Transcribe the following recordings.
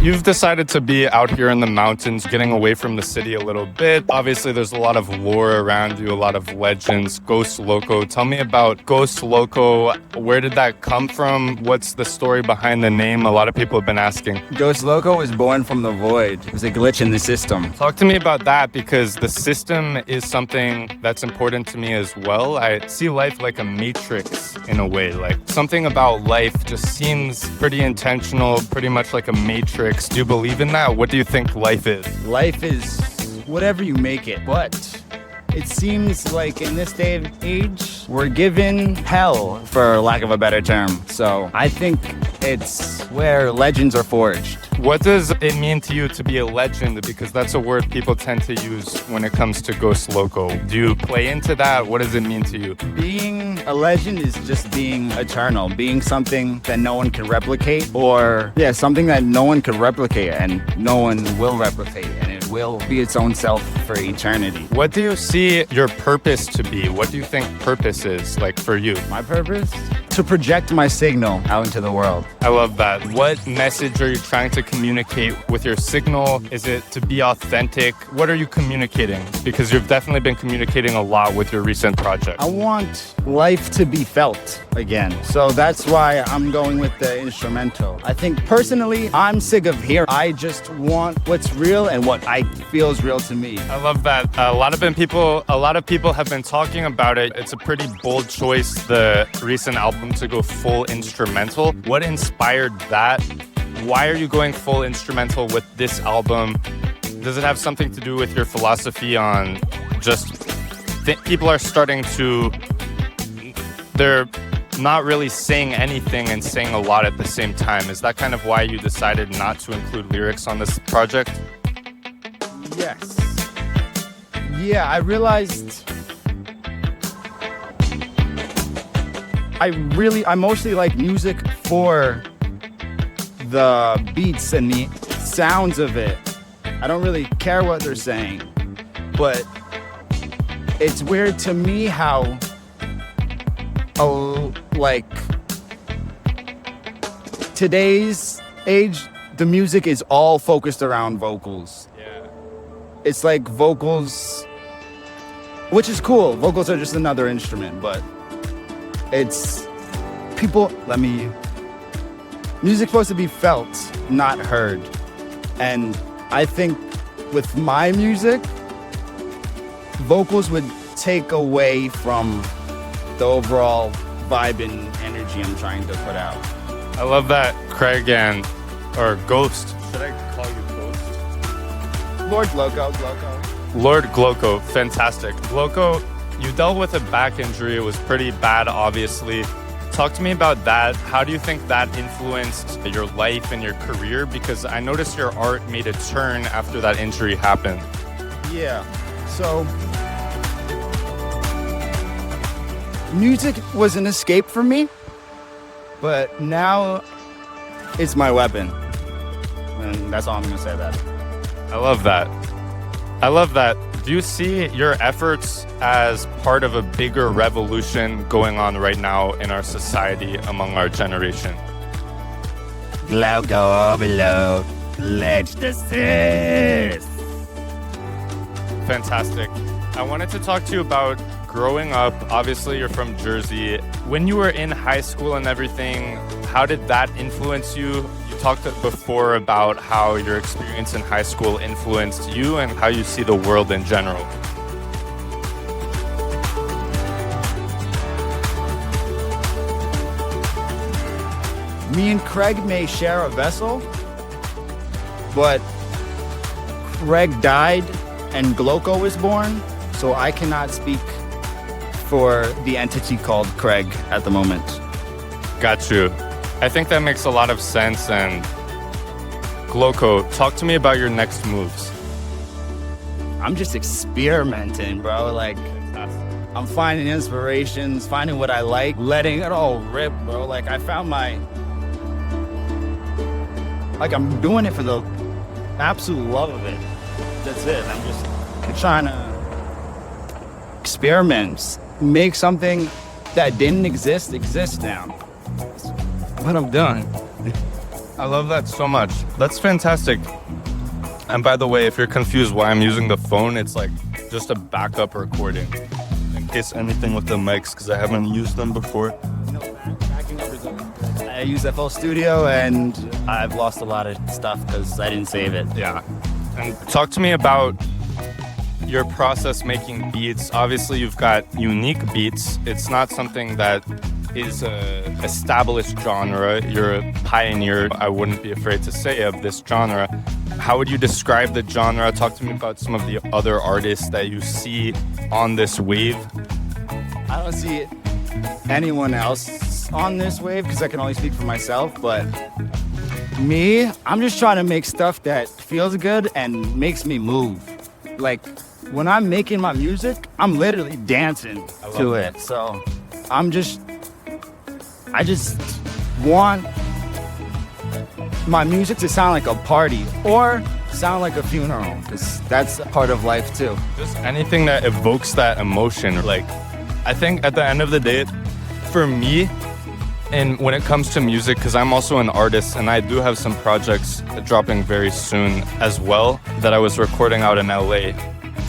You've decided to be out here in the mountains, getting away from the city a little bit. Obviously, there's a lot of lore around you, a lot of legends. Ghost Loko. Tell me about Ghost Loko. Where did that come from? What's the story behind the name? A lot of people have been asking. Ghost Loko was born from the void. It was a glitch in the system. Talk to me about that, because the system is something that's important to me as well. I see life like a matrix in a way. Like something about life just seems pretty intentional, pretty much like a matrix. Do you believe in that? What do you think life is? Life is whatever you make it, but it seems like in this day and age, we're given hell, for lack of a better term. So I think it's where legends are forged. What does it mean to you to be a legend? Because that's a word people tend to use when it comes to Ghost Loko. Do you play into that? What does it mean to you? Being a legend is just being eternal, being something that no one can replicate, or something that no one can replicate and no one will replicate, and it will be its own self for eternity. What do you see your purpose to be? What do you think purpose is like for you? My purpose? To project my signal out into the world. I love that. What message are you trying to communicate with your signal? Is it to be authentic? What are you communicating? Because you've definitely been communicating a lot with your recent project. I want life to be felt again. So that's why I'm going with the instrumental. I think personally, I'm sick of hearing. I just want what's real and what I feel is real to me. I love that. A lot of people have been talking about it. It's a pretty bold choice, the recent album, to go full instrumental. What inspired that? Why are you going full instrumental with this album? Does it have something to do with your philosophy on just people are starting to, they're not really saying anything and saying a lot at the same time? Is that kind of why you decided not to include lyrics on this project? Yes. Yeah, I realized I mostly like music for the beats and the sounds of it. I don't really care what they're saying, but it's weird to me how, like, today's age, the music is all focused around vocals. Yeah. It's like vocals, which is cool. Vocals are just another instrument, but it's music's supposed to be felt, not heard. And I think with my music, vocals would take away from the overall vibe and energy I'm trying to put out. I love that, Craig or Ghost. Should I call you Ghost? Lord Gloko. Lord Gloko, fantastic. Gloko, you dealt with a back injury. It was pretty bad, obviously. Talk to me about that. How do you think that influenced your life and your career? Because I noticed your art made a turn after that injury happened. Yeah, so music was an escape for me, but now it's my weapon. And that's all I'm gonna say about it. I love that. I love that. Do you see your efforts as part of a bigger revolution going on right now in our society among our generation? TLOKO below. Let's desist. Fantastic. I wanted to talk to you about growing up. Obviously, you're from Jersey. When you were in high school and everything, how did that influence you? You talked before about how your experience in high school influenced you and how you see the world in general. Me and Craig may share a vessel, but Craig died and Gloko was born, so I cannot speak for the entity called Craig at the moment. Got you. I think that makes a lot of sense. And Gloko, talk to me about your next moves. I'm just experimenting, bro. Like, I'm finding inspirations, finding what I like, letting it all rip, bro. Like, I found I'm doing it for the absolute love of it. That's it. I'm just trying to experiment, make something that didn't exist now. But I'm done. I love that so much. That's fantastic. And by the way, if you're confused why I'm using the phone, it's like just a backup recording in case anything with the mics, because I haven't used them before. No, backing up is I use FL Studio, and I've lost a lot of stuff because I didn't save it. Yeah. And talk to me about your process making beats. Obviously, you've got unique beats. It's not something that is a established genre. You're a pioneer, I wouldn't be afraid to say, of this genre. How would you describe the genre? Talk to me about some of the other artists that you see on this wave. I don't see anyone else on this wave because I can only speak for myself, but me, I'm just trying to make stuff that feels good and makes me move. Like, when I'm making my music, I'm literally dancing to it. So I just want my music to sound like a party or sound like a funeral, because that's a part of life too. Just anything that evokes that emotion. Like, I think at the end of the day, for me, and when it comes to music, because I'm also an artist and I do have some projects dropping very soon as well that I was recording out in LA.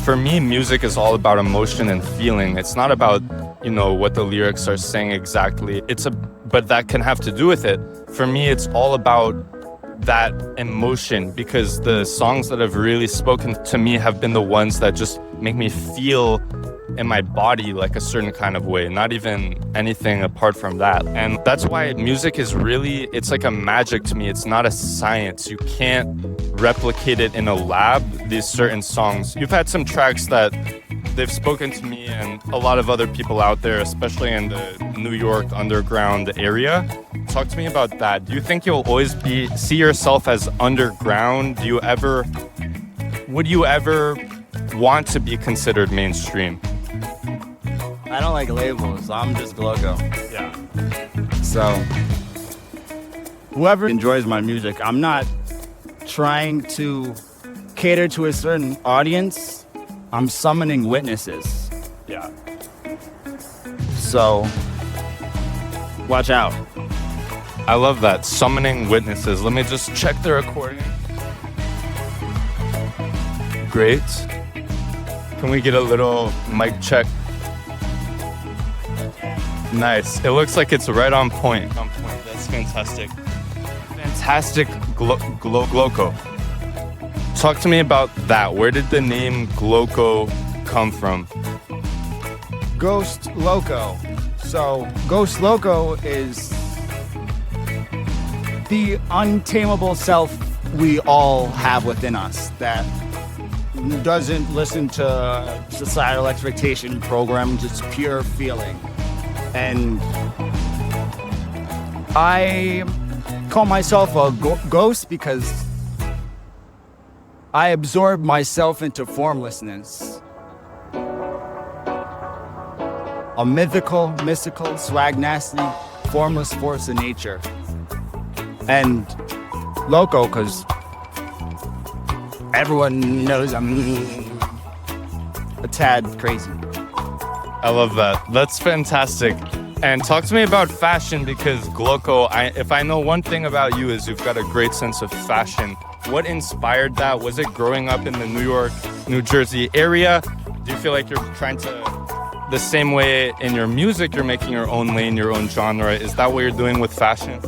For me, music is all about emotion and feeling. It's not about, what the lyrics are saying exactly. But that can have to do with it. For me, it's all about that emotion, because the songs that have really spoken to me have been the ones that just make me feel in my body like a certain kind of way, not even anything apart from that. And that's why music is really, it's like a magic to me. It's not a science. You can't replicate it in a lab, these certain songs. You've had some tracks that they've spoken to me and a lot of other people out there, especially in the New York underground area. Talk to me about that. Do you think you'll always see yourself as underground? Would you ever want to be considered mainstream? I don't like labels. I'm just TLOKO. Yeah. So whoever enjoys my music, I'm not trying to cater to a certain audience. I'm summoning witnesses. Yeah. So watch out. I love that. Summoning witnesses. Let me just check the recording. Great. Can we get a little mic check? Nice. It looks like it's right on point. That's fantastic. Fantastic TLOKO. Talk to me about that. Where did the name TLOKO come from? Ghost Loko. So Ghost Loko is the untamable self we all have within us that doesn't listen to societal expectation programs. It's pure feeling. And I call myself a ghost because I absorb myself into formlessness. A mystical, swag nasty, formless force of nature. And Loko, because everyone knows I'm a tad crazy. I love that. That's fantastic. And talk to me about fashion, because TLOKO, if I know one thing about you, is you've got a great sense of fashion. What inspired that? Was it growing up in the New York, New Jersey area? Do you feel like you're trying to, the same way in your music, you're making your own lane, your own genre? Is that what you're doing with fashion?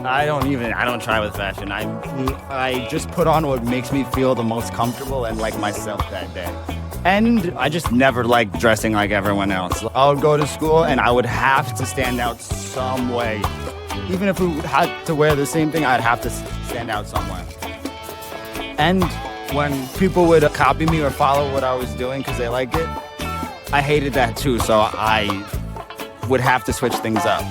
I don't try with fashion. I just put on what makes me feel the most comfortable and like myself that day. And I just never liked dressing like everyone else. I would go to school and I would have to stand out some way. Even if we had to wear the same thing, I'd have to stand out somewhere. And when people would copy me or follow what I was doing because they liked it, I hated that too, so I would have to switch things up.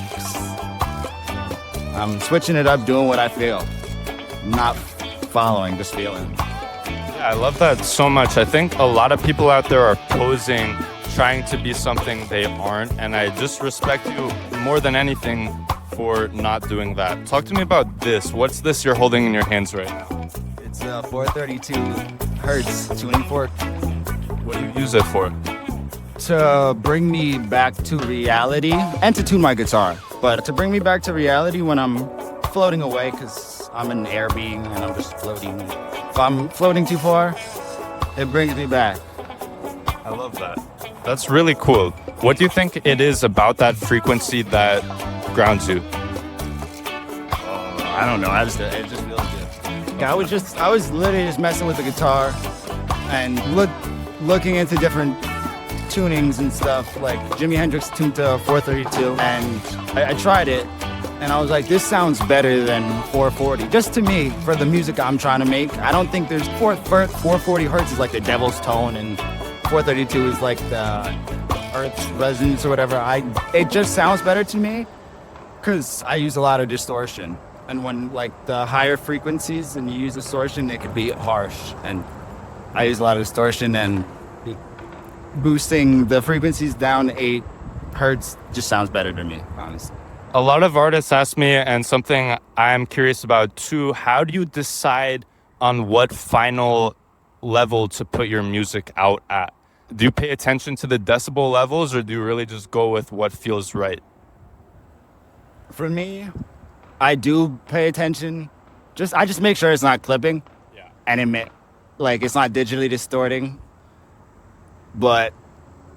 I'm switching it up, doing what I feel. Not following, just feeling. Yeah, I love that so much. I think a lot of people out there are posing, trying to be something they aren't, and I just respect you more than anything for not doing that. Talk to me about this. What's this you're holding in your hands right now? It's a 432 Hertz tuning fork. What do you use it for? To bring me back to reality and to tune my guitar. But to bring me back to reality when I'm floating away because I'm an air being and I'm just floating. If I'm floating too far, it brings me back. I love that. That's really cool. What do you think it is about that frequency that grounds you? I don't know. It just feels good. I was literally just messing with the guitar and looking into different tunings and stuff. Like Jimi Hendrix tuned to 432, and I tried it, and I was like, this sounds better than 440. Just to me, for the music I'm trying to make, I don't think there's 440 hertz is like the devil's tone, and 432 is like the Earth's resonance or whatever. It just sounds better to me because I use a lot of distortion. And when like the higher frequencies and you use distortion, it could be harsh. And I use a lot of distortion, and boosting the frequencies down to 8 hertz just sounds better to me, honestly. A lot of artists ask me, and something I'm curious about too, how do you decide on what final level to put your music out at? Do you pay attention to the decibel levels, or do you really just go with what feels right? For me, I do pay attention. I just make sure it's not clipping, and it's not digitally distorting. But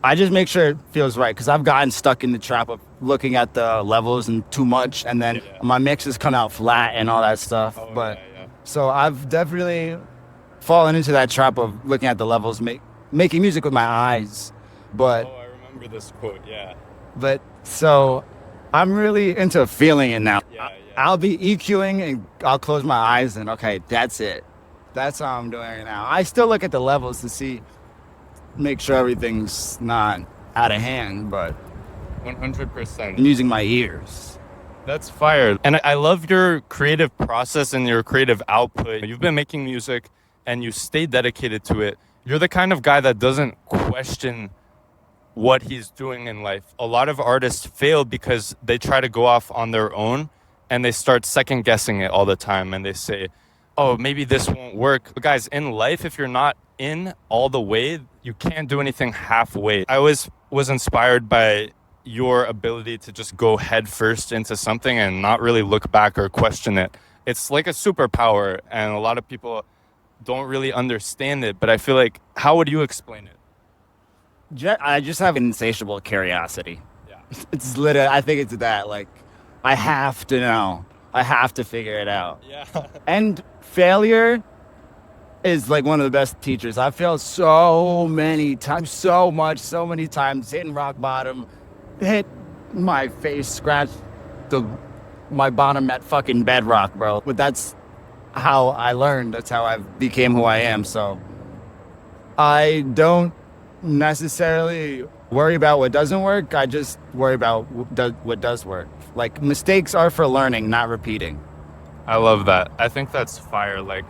I just make sure it feels right, because I've gotten stuck in the trap of looking at the levels and too much, and then my mixes come out flat and all that stuff. So I've definitely fallen into that trap of looking at the levels, making music with my eyes. But I remember this quote. But so I'm really into feeling it now. I'll be EQing and I'll close my eyes and okay, that's it. That's how I'm doing it now. I still look at the levels to make sure everything's not out of hand, but 100%. I'm using my ears. That's fire. And I love your creative process and your creative output. You've been making music and you stay dedicated to it. You're the kind of guy that doesn't question what he's doing in life. A lot of artists fail because they try to go off on their own and they start second guessing it all the time. And they say, oh, maybe this won't work. But guys, in life, if you're not in all the way, you can't do anything halfway. I always was inspired by your ability to just go head first into something and not really look back or question it. It's like a superpower, and a lot of people don't really understand it. But I feel like, how would you explain it? I just have an insatiable curiosity. It's literally, I think it's that, like, I have to know. I have to figure it out. And failure is like one of the best teachers. I've failed so many times, so many times, hitting rock bottom, hit my face, scratched my bottom at fucking bedrock, bro. But that's how I learned. That's how I became who I am. So I don't necessarily worry about what doesn't work. I just worry about what does work. Like, mistakes are for learning, not repeating. I love that. I think that's fire. Like,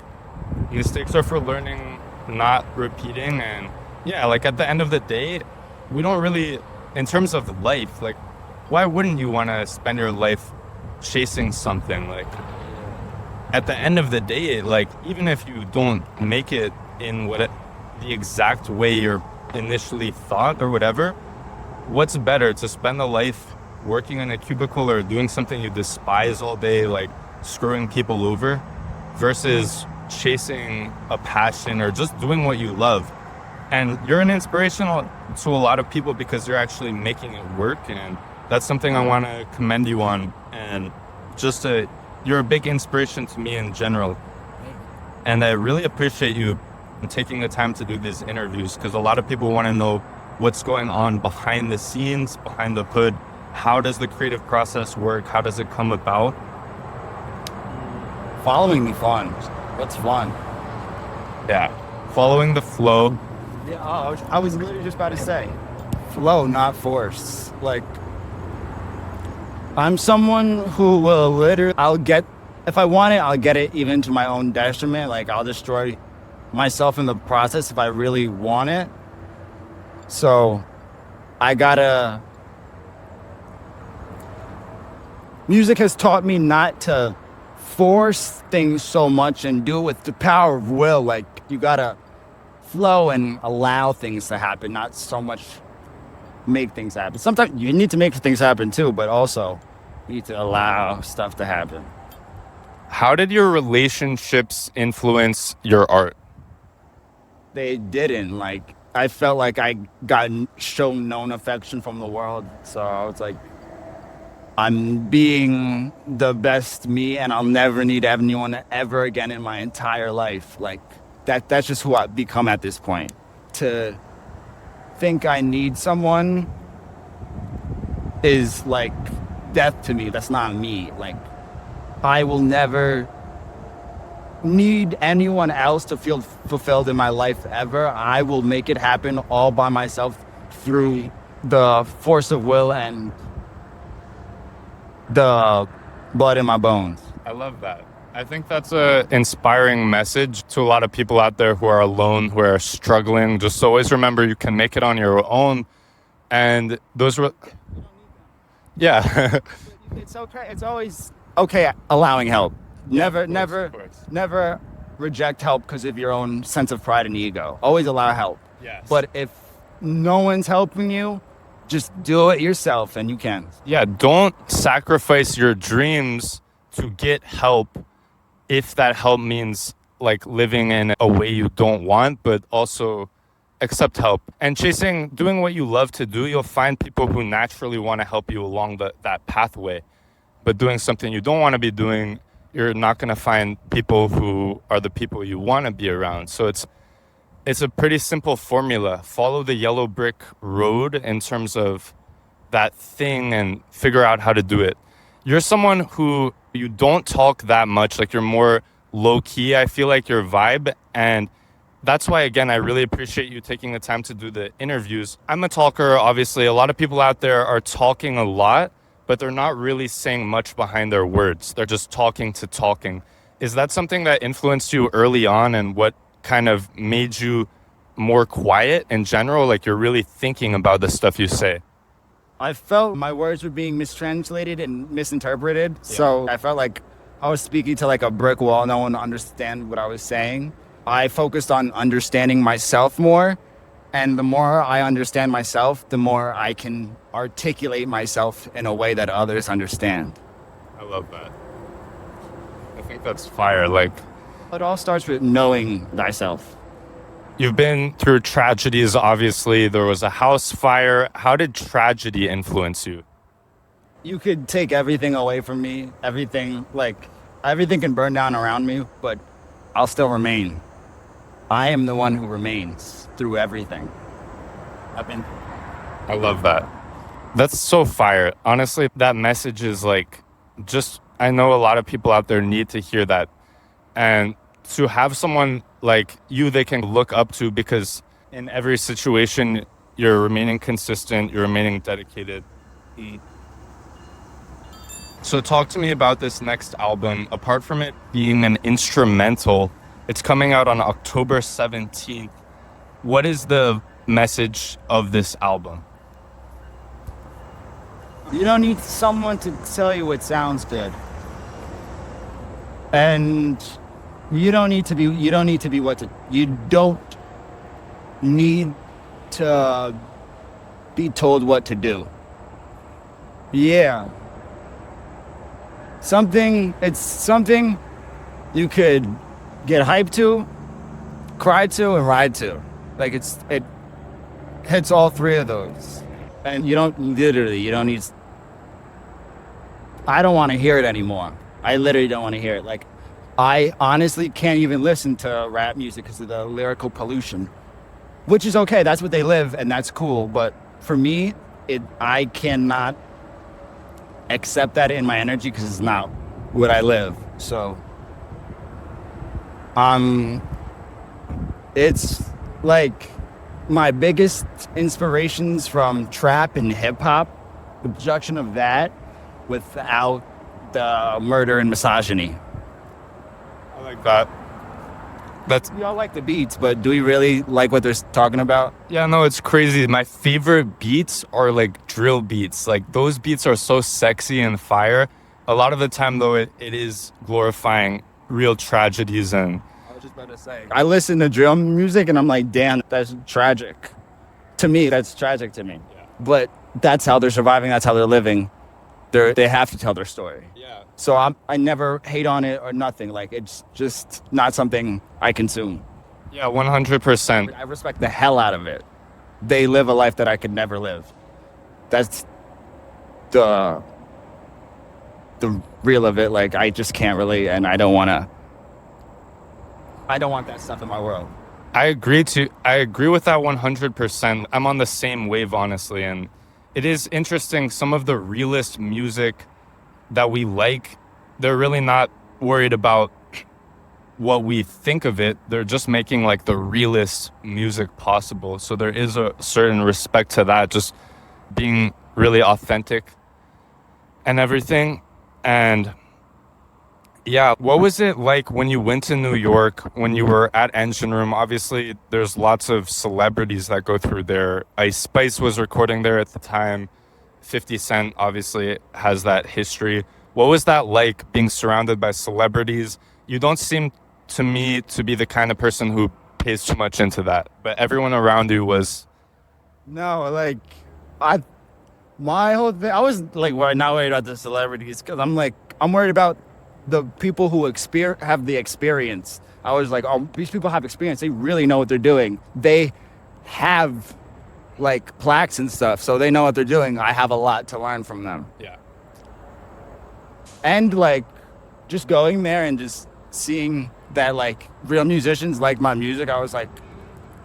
mistakes are for learning, not repeating. And yeah, like at the end of the day, we don't really, in terms of life, like, why wouldn't you want to spend your life chasing something? Like, at the end of the day, like, even if you don't make it in the exact way you're initially thought or whatever, what's better, to spend a life working in a cubicle or doing something you despise all day, like screwing people over, versus chasing a passion or just doing what you love? And you're an inspiration to a lot of people because you're actually making it work, and that's something I want to commend you on. And you're a big inspiration to me in general, and I really appreciate you taking the time to do these interviews, because a lot of people want to know what's going on behind the scenes, behind the hood. How does the creative process work? How does it come about? Following the fun. What's fun? Yeah, following the flow. Yeah, I was literally just about to say, flow, not force. Like, I'm someone who will literally, if I want it, I'll get it even to my own detriment. Like, I'll destroy myself in the process if I really want it. So music has taught me not to force things so much and do it with the power of will. Like, you gotta flow and allow things to happen, not so much make things happen. Sometimes you need to make things happen too, but also you need to allow stuff to happen. How did your relationships influence your art? They didn't. Like, I felt like I got shown known affection from the world. So I was like, I'm being the best me, and I'll never need anyone ever again in my entire life. Like, that's just who I've become at this point. To think I need someone is like death to me. That's not me. Like, I will never need anyone else to feel fulfilled in my life ever. I will make it happen all by myself through the force of will and the blood in my bones. I love that. I think that's a inspiring message to a lot of people out there who are alone, who are struggling. Just always remember you can make it on your own. And those were, yeah. It's okay. It's always okay allowing help. Never reject help because of your own sense of pride and ego. Always allow help. Yes. But if no one's helping you, just do it yourself, and you can. Yeah, don't sacrifice your dreams to get help if that help means like living in a way you don't want, but also accept help. And doing what you love to do, you'll find people who naturally want to help you along that pathway. But doing something you don't want to be doing, you're not going to find people who are the people you want to be around. So it's a pretty simple formula. Follow the yellow brick road in terms of that thing and figure out how to do it. You're someone who you don't talk that much, like you're more low key, I feel like your vibe. And that's why, again, I really appreciate you taking the time to do the interviews. I'm a talker, obviously. A lot of people out there are talking a lot, but they're not really saying much behind their words. They're just talking to talking. Is that something that influenced you early on, and what kind of made you more quiet in general? Like you're really thinking about the stuff you say. I felt my words were being mistranslated and misinterpreted. Yeah. So I felt like I was speaking to like a brick wall. No one understand what I was saying. I focused on understanding myself more. And the more I understand myself, the more I can articulate myself in a way that others understand. I love that. I think that's fire. Like, it all starts with knowing thyself. You've been through tragedies, obviously. There was a house fire. How did tragedy influence you? You could take everything away from me. Everything can burn down around me, but I'll still remain. I am the one who remains through everything. I love that. That's so fire. Honestly, that message is like, I know a lot of people out there need to hear that. And to have someone like you they can look up to, because in every situation, you're remaining consistent, you're remaining dedicated. So talk to me about this next album. Apart from it being an instrumental, it's coming out on October 17th. What is the message of this album? You don't need someone to tell you what sounds good. And you don't need to be told what to do. Yeah. It's something you could get hyped to, cry to, and ride to. Like it hits all three of those. And you don't need, I don't want to hear it anymore. I literally don't want to hear it. Like, I honestly can't even listen to rap music because of the lyrical pollution, which is okay. That's what they live, and that's cool. But for me, I cannot accept that in my energy because it's not what I live. So, it's like my biggest inspirations from trap and hip hop, the production of that without the murder and misogyny. I like that. We all like the beats, but do we really like what they're talking about? Yeah, no, it's crazy. My favorite beats are like drill beats. Like those beats are so sexy and fire. A lot of the time, though, it is glorifying real tragedies. And I was just about to say, I listen to drill music and I'm like, damn, that's tragic. To me, that's tragic to me. Yeah. But that's how they're surviving. That's how they're living. they have to tell their story. Yeah. So I never hate on it or nothing. Like, it's just not something I consume. Yeah, 100%. I respect the hell out of it. They live a life that I could never live. That's the real of it. Like, I just can't relate, and I don't want that stuff in my world. I agree with that 100%. I'm on the same wave, honestly, and it is interesting. Some of the realist music that we like, they're really not worried about what we think of it. They're just making like the realest music possible. So there is a certain respect to that, just being really authentic and everything. And yeah, what was it like when you went to New York, when you were at Engine Room? Obviously, there's lots of celebrities that go through there. Ice Spice was recording there at the time. 50 Cent obviously has that history. What was that like, being surrounded by celebrities? You don't seem to me to be the kind of person who pays too much into that, but everyone around you was. No, like, my whole thing, I was like, not worried about the celebrities, because I'm worried about the people who have the experience. I was like, oh, these people have experience. They really know what they're doing. They have like plaques and stuff, so they know what they're doing. I have a lot to learn from them. Yeah. And like, just going there and just seeing that like real musicians like my music, I was like,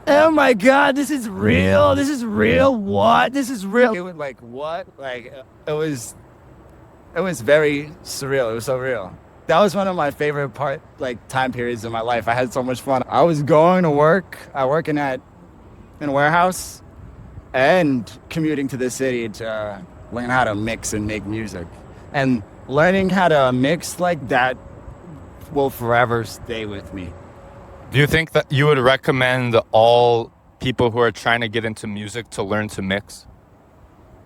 oh my God, this is real. This is real. What? This is real. It was like, what? Like, it was very surreal. It was so real. That was one of my favorite time periods in my life. I had so much fun. I was going to work. I working in a warehouse and commuting to the city to learn how to mix and make music. And learning how to mix like that will forever stay with me. Do you think that you would recommend all people who are trying to get into music to learn to mix?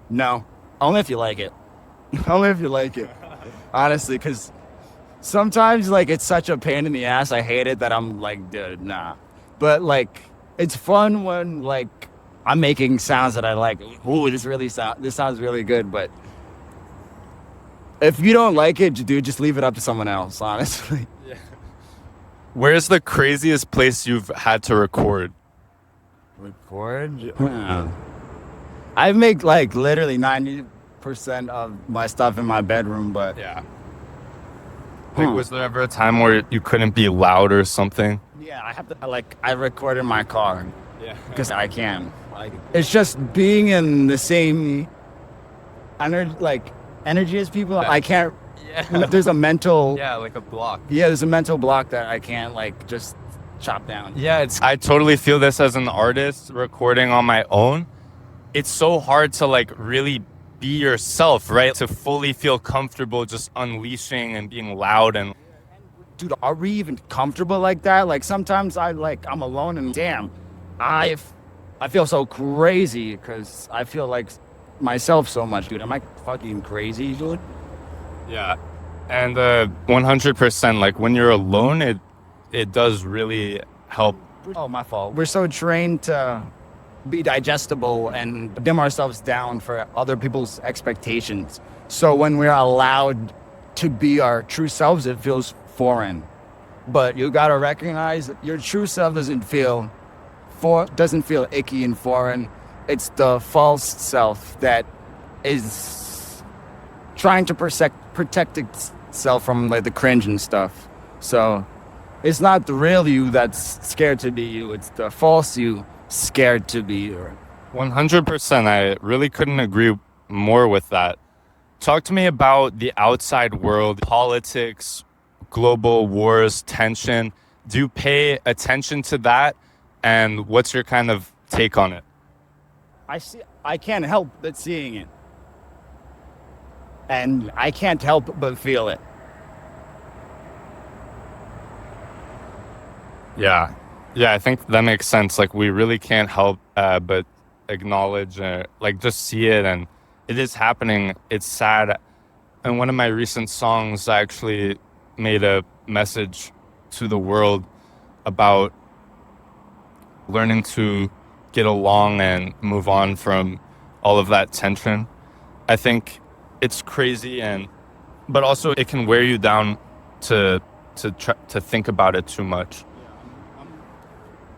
No, only if you like it. Only if you like it. Honestly, because sometimes like it's such a pain in the ass. I hate it that I'm like, dude, nah. But like, it's fun when like I'm making sounds that I like. Ooh, this sounds really good. But if you don't like it, dude, just leave it up to someone else, honestly. Yeah. Where's the craziest place you've had to record? I make like literally 90% of my stuff in my bedroom, but yeah. Like, was there ever a time where you couldn't be loud or something? Yeah, I record in my car. Yeah. Because I can. Like, it's just being in the same energy as people. I can't. Yeah. There's a mental. Yeah, like a block. Yeah, there's a mental block that I can't like just chop down. Yeah, I totally feel this as an artist recording on my own. It's so hard to like really be yourself, right? To fully feel comfortable just unleashing and being loud. And dude, are we even comfortable like that? Like, sometimes I'm alone and damn, I feel so crazy because I feel like myself so much, dude. Am I fucking crazy, dude? Yeah. And 100%, like when you're alone, it does really help. Oh, my fault. We're so trained to be digestible and dim ourselves down for other people's expectations. So when we're allowed to be our true selves, it feels foreign. But you gotta recognize your true self doesn't feel icky and foreign. It's the false self that is trying to protect itself from like the cringe and stuff. So it's not the real you that's scared to be you. It's the false you scared to be you. 100%. I really couldn't agree more with that. Talk to me about the outside world, politics, global wars, tension. Do you pay attention to that? And what's your kind of take on it? I can't help but seeing it. And I can't help but feel it. Yeah. Yeah, I think that makes sense. Like, we really can't help but acknowledge, like, just see it. And it is happening. It's sad. In one of my recent songs, I actually made a message to the world about learning to get along and move on from all of that tension. I think it's crazy, but also it can wear you down to think about it too much.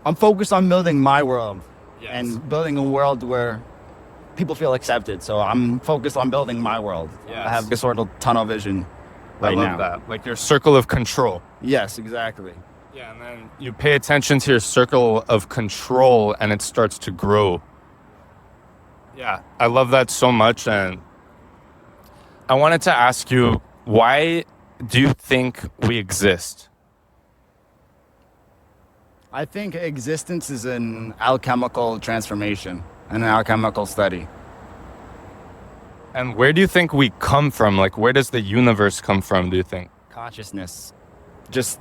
I'm focused on building my world. Yes. And building a world where people feel accepted. So I'm focused on building my world. Yes. I have this sort of tunnel vision right now. I love that. Like your circle of control. Yes, exactly. Yeah, and then you pay attention to your circle of control and it starts to grow. Yeah, I love that so much. And I wanted to ask you, why do you think we exist? I think existence is an alchemical transformation and an alchemical study. And where do you think we come from? Like, where does the universe come from, do you think? Consciousness. Just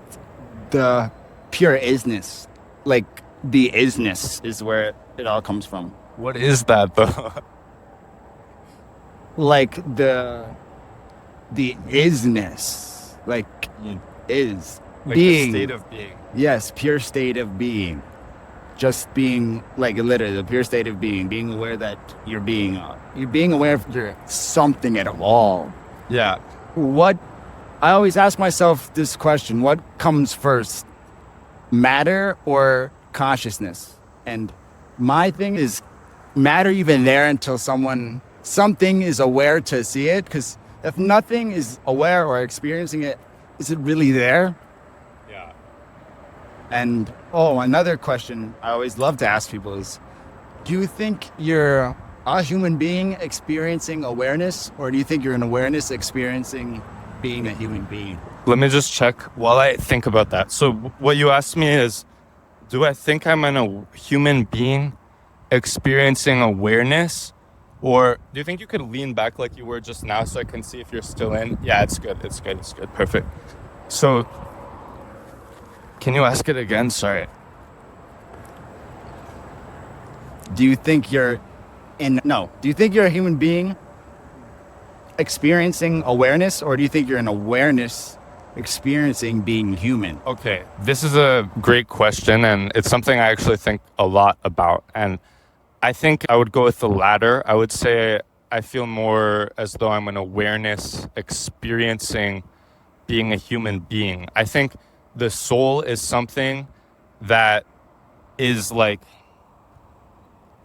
the pure isness. Like, the isness is where it all comes from. What is that, though? Like, the isness. Like, is. Like being. the state of being. Yes, pure state of being. Just being, like, literally the pure state of being aware that you're being aware of you're something at all. Yeah. I always ask myself this question, what comes first, matter or consciousness? And my thing is, matter even there until something is aware to see it? Because if nothing is aware or experiencing it, is it really there? Yeah. And, another question I always love to ask people is, do you think you're a human being experiencing awareness, or do you think you're an awareness experiencing being a human being? Let me just check while I think about that. So what you asked me is, do I think I'm a human being experiencing awareness? Or do you think you could lean back like you were just now so I can see if you're still in? Yeah, it's good. Perfect. So can you ask it again? Sorry. Do you think you're a human being experiencing awareness, or do you think you're an awareness experiencing being human? Okay, this is a great question, and it's something I actually think a lot about. And I think I would go with the latter. I would say I feel more as though I'm an awareness experiencing being a human being. I think the soul is something that is like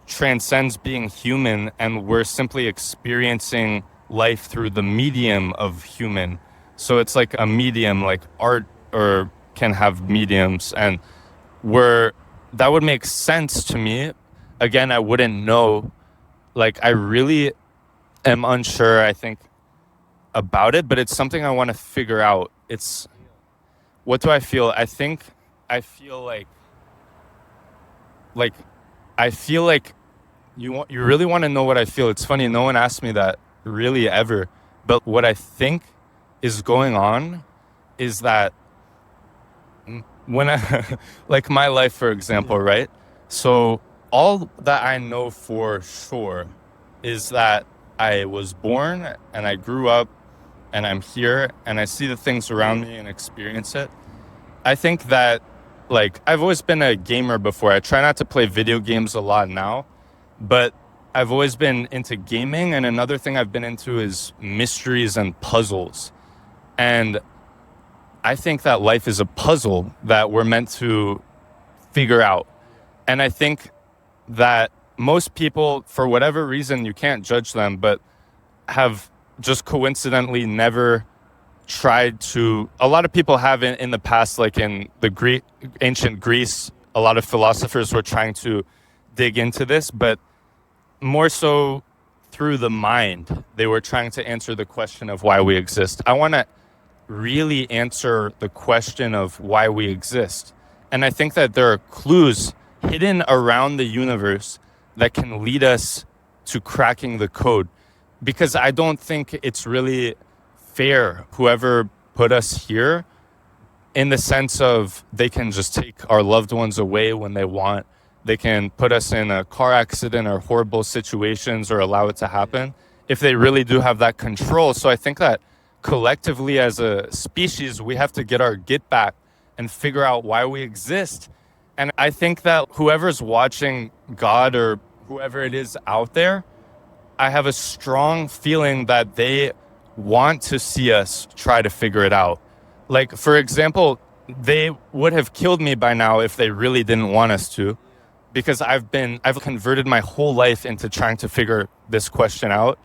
transcends being human, and we're simply experiencing life through the medium of human. So it's like a medium, like art or can have mediums, and that would make sense to me. Again, I wouldn't know. Like, I really am unsure, I think, about it, but it's something I want to figure out. What do I feel? I think I feel like I feel like you really want to know what I feel. It's funny, no one asked me that really ever. But what I think is going on is that when I, like my life, for example, right? So all that I know for sure is that I was born and I grew up and I'm here and I see the things around me and experience it. I think that, like, I've always been a gamer before. I try not to play video games a lot now, but I've always been into gaming. And another thing I've been into is mysteries and puzzles. And I think that life is a puzzle that we're meant to figure out. And I think that most people, for whatever reason, you can't judge them, but have just coincidentally never tried to. A lot of people have in the past, like in the ancient Greece, a lot of philosophers were trying to dig into this, but more so through the mind. They were trying to answer the question of why we exist. I want to really answer the question of why we exist. And I think that there are clues hidden around the universe that can lead us to cracking the code. Because I don't think it's really fair, whoever put us here, in the sense of they can just take our loved ones away when they want. They can put us in a car accident or horrible situations or allow it to happen if they really do have that control. So I think that collectively as a species, we have to get our get back and figure out why we exist. And I think that whoever's watching God or whoever it is out there, I have a strong feeling that they want to see us try to figure it out. Like, for example, they would have killed me by now if they really didn't want us to, because I've converted my whole life into trying to figure this question out.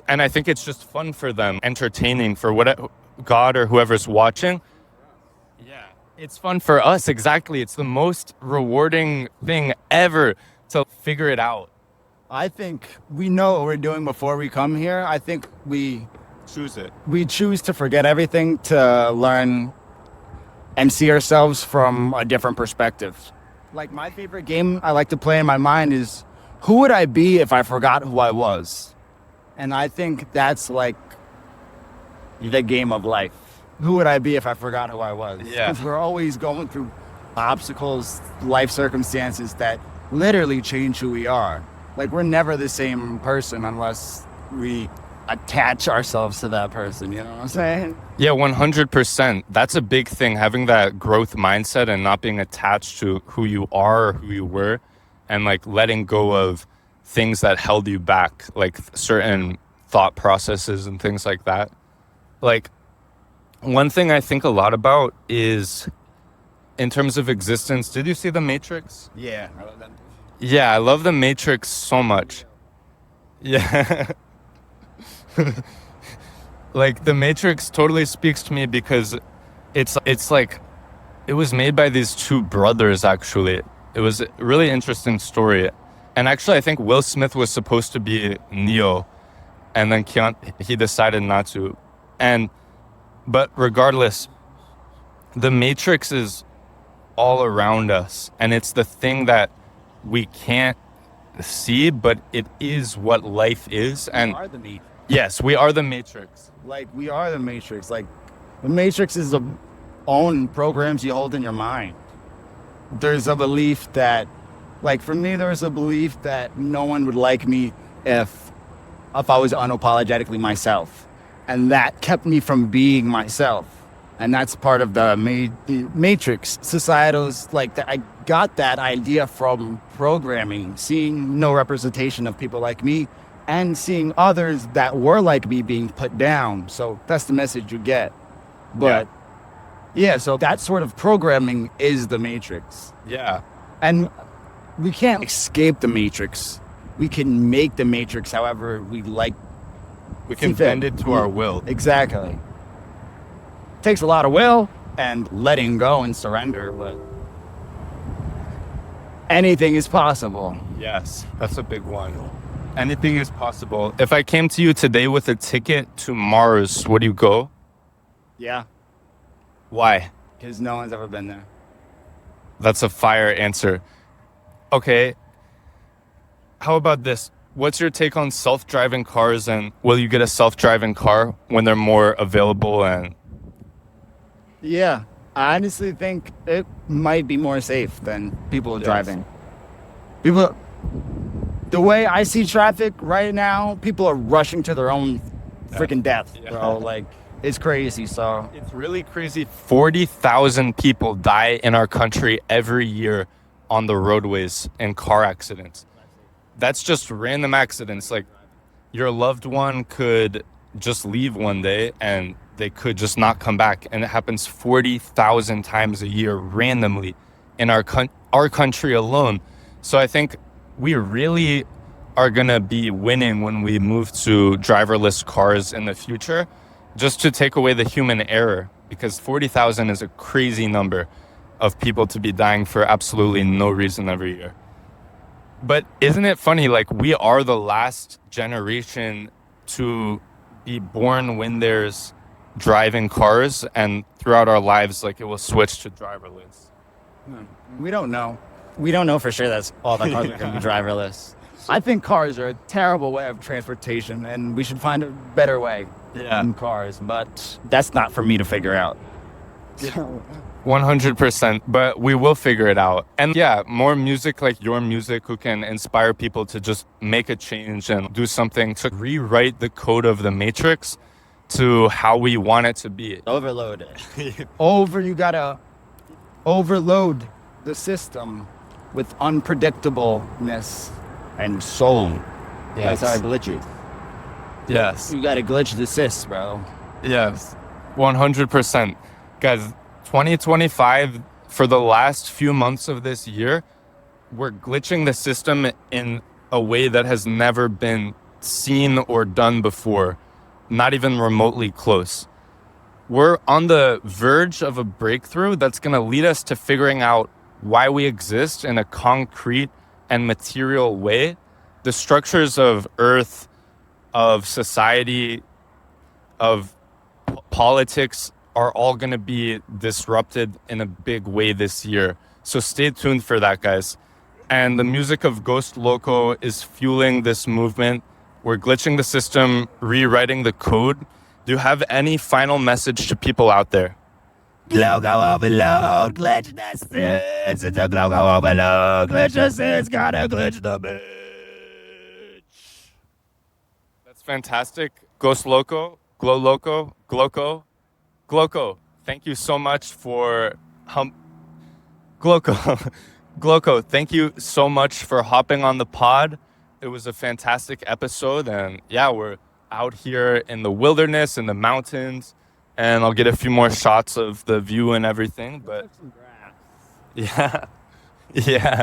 And I think it's just fun for them, entertaining for what God or whoever's watching. Yeah, it's fun for us. Exactly. It's the most rewarding thing ever to figure it out. I think we know what we're doing before we come here. I think we Choose it. choose to forget everything to learn and see ourselves from a different perspective. Like, my favorite game I like to play in my mind is, who would I be if I forgot who I was? And I think that's like the game of life. Who would I be if I forgot who I was? Yeah. Because we're always going through obstacles, life circumstances that literally change who we are. Like, we're never the same person unless we attach ourselves to that person, you know what I'm saying? Yeah, 100%. That's a big thing, having that growth mindset and not being attached to who you are or who you were, and like letting go of things that held you back, like certain thought processes and things like that. Like, one thing I think a lot about is, in terms of existence, did you see The Matrix? Yeah, I love that. Yeah, I love The Matrix so much. Yeah. Like, The Matrix totally speaks to me because it's like, it was made by these two brothers, actually. It was a really interesting story. And actually, I think Will Smith was supposed to be Neo, and then he decided not to. But regardless, The Matrix is all around us, and it's the thing that we can't see, but it is what life is. And We are the Matrix. yes, we are the Matrix. Like, we are the Matrix. Like, the Matrix is the own programs you hold in your mind. There's a belief that, like, for me, there's a belief that no one would like me if I was unapologetically myself. And that kept me from being myself. And that's part of the Matrix. Societal's like that. I got that idea from programming, seeing no representation of people like me and seeing others that were like me being put down. So that's the message you get. But yeah, so that sort of programming is the Matrix. Yeah. And we can't escape the Matrix. We can make the Matrix however we like. We can bend it to our will. Exactly. Takes a lot of will and letting go and surrender, but anything is possible. Yes, that's a big one. Anything is possible. If I came to you today with a ticket to Mars, would you go? Yeah, Why? because no one's ever been there. That's a fire answer. Okay. How about this? What's your take on self-driving cars, and will you get a self-driving car when they're more available? And Yeah, I honestly think it might be more safe than people driving. People, the way I see traffic right now, people are rushing to their own freaking death, bro. Like, it's crazy. So it's really crazy. 40,000 people die in our country every year on the roadways in car accidents. That's just random accidents. Like, your loved one could just leave one day and they could just not come back. And it happens 40,000 times a year randomly in our country alone. So I think we really are going to be winning when we move to driverless cars in the future, just to take away the human error, because 40,000 is a crazy number of people to be dying for absolutely no reason every year. But isn't it funny, like, we are the last generation to be born when there's driving cars, and throughout our lives, like, it will switch to driverless. we don't know. We don't know for sure that's all the cars are going to be driverless. I think cars are a terrible way of transportation, and we should find a better way than cars. But that's not for me to figure out. 100%, but we will figure it out. And yeah, more music like your music who can inspire people to just make a change and do something to rewrite the code of the Matrix to how we want it to be. Overload it. You gotta overload the system with unpredictableness and soul. That's how I glitch it. Yes. You gotta glitch the sys, bro. Yes. 100%. Guys, 2025, for the last few months of this year, we're glitching the system in a way that has never been seen or done before, not even remotely close. We're on the verge of a breakthrough that's going to lead us to figuring out why we exist in a concrete and material way. The structures of Earth, of society, of politics are all going to be disrupted in a big way this year. So stay tuned for that, guys. And the music of Ghost Loco is fueling this movement. We're glitching the system, rewriting the code. Do you have any final message to people out there? TLOKO overload, glitch the sys. It's a TLOKO overload, glitch the sys, gotta glitch the bitch. That's fantastic. Ghost Loco, Glow Loco, Gloko. Gloko, thank you so much for Gloko. Gloko, thank you so much for hopping on the pod. It was a fantastic episode, and yeah, we're out here in the wilderness, in the mountains, and I'll get a few more shots of the view and everything, but yeah. Yeah.